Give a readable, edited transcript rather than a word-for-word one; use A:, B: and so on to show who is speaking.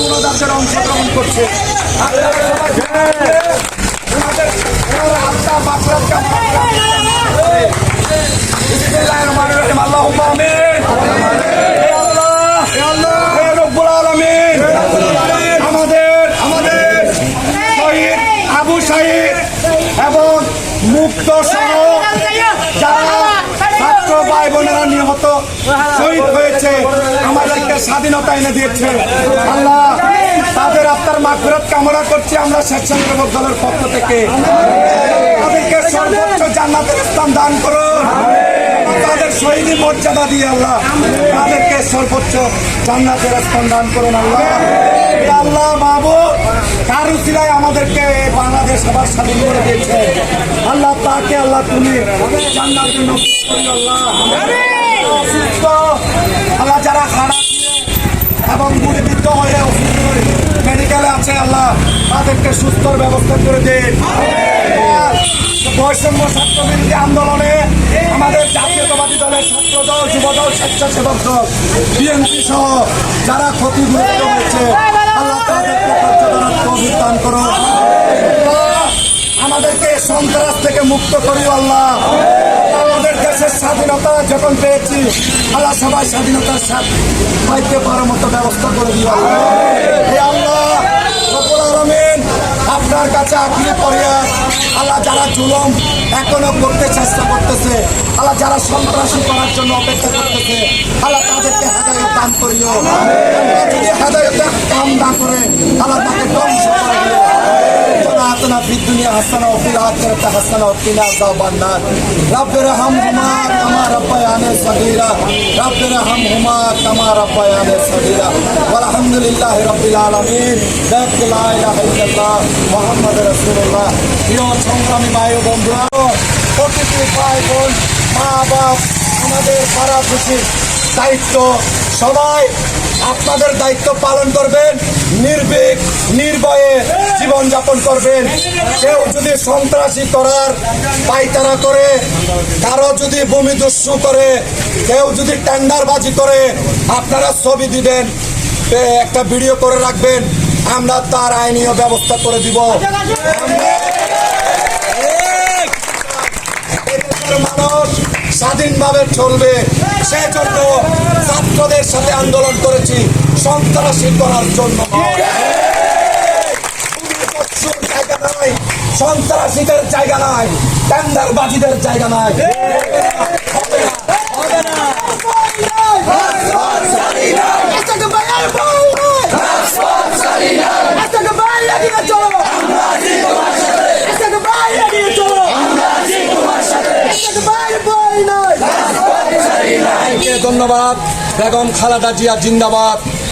A: মনোদাসের অংশগ্রহণ করছে। আবু সাঈদ এবং মুক্ত সহ যারা ছাত্র ভাই বোনেরা নিহত শহীদ হয়েছে, আমাদেরকে স্বাধীনতা এনে দিয়েছে। আল্লাহ তাদের আত্মার মাগফিরাত কামনা করছি আমরা স্বেচ্ছাসেবক দলের পক্ষ থেকে। তাদেরকে সর্বোচ্চ জান্নাতের স্থান দান করুন, তাদের শহীদি মর্যাদা দিয়ে আল্লাহ তাদেরকে সর্বোচ্চ জান্নাতের স্থান দান করুন। আল্লাহ আল্লাহ মাহবুব কারু সিলাই আমাদেরকে বাংলাদেশ আবার স্বাধীন করে দিয়েছে। আল্লাহ তাকে আল্লাহ তুমি জান্নাতের নসিব করুন। আল্লাহ অসুস্থ আল্লাহ যারা খারাপ এবং গুলিবিদ্ধ হয়ে মেডিকেলে আছে আল্লাহ তাদেরকে সুস্থর ব্যবস্থা করে দিন। বৈষম্য ছাত্র বিরোধী আন্দোলনে আমাদের জাতীয়তাবাদী দলের ছাত্র দল, যুব দল, স্বেচ্ছাসেবক দল, বিএনপি সহ যারা ক্ষতিগ্রস্ত হয়েছে আল্লাহ তাদেরকে দান করো। আমাদেরকে সন্ত্রাস থেকে মুক্ত করি আল্লাহ। আমাদের দেশের স্বাধীনতা যখন পেয়েছি আল্লাহ সবাই স্বাধীনতার সাথে পাইতে পারার মতো ব্যবস্থা করে দিও আল্লাহ। রব্বুল আলামিন আপনার কাছে আকুলি ফরিয়াদ আল্লাহ, যারা জুলুম এখনো করতে চেষ্টা করতেছে আল্লাহ, যারা সন্ত্রাসী করার জন্য অপেক্ষা করতেছে আল্লাহ তাদেরকে হেদায়েত দান করিও। যদি হেদায়েত কাম না করে আল্লাহ তাকে ধ্বংস করে দিও। آتنا في الدنيا حسنة وفي الآخرة حسنة وقنا عذاب النار رب ارحمهما كما ربياني صغيرا رب ارحمهما كما ربياني صغيرا والحمد لله رب العالمين لا إله إلا الله محمد رسول الله। প্রিয় সংগ্রামী ভাই ও বন্ধুরা, প্রতিটি ভাই বোন, মা বাপ, আমাদের পাড়া খুশির দায়িত্ব, সবাই আপনাদের দায়িত্ব পালন করবেন, নির্ভীক নির্ভয়ে জীবনযাপন করবেন। কেউ যদি সন্ত্রাসী করার পায়তারা করে, কারো যদি ভূমি দস্যু করে, কেউ যদি টেন্ডারবাজি করে, আপনারা ছবি দিবেন, একটা ভিডিও করে রাখবেন, আমরা তার আইনীয় ব্যবস্থা করে দিব। মানুষ স্বাধীনভাবে চলবে, সেজন্য ছাত্রদের সাথে আন্দোলন করেছি, সন্ত্রাসী করার জন্য। জায়গা নাই, সন্ত্রাসীদের জায়গা নাই, টেন্ডারবাজিদের জায়গা নাই। ধন্যবাদ। বেগম খালেদা জিয়া জিন্দাবাদ।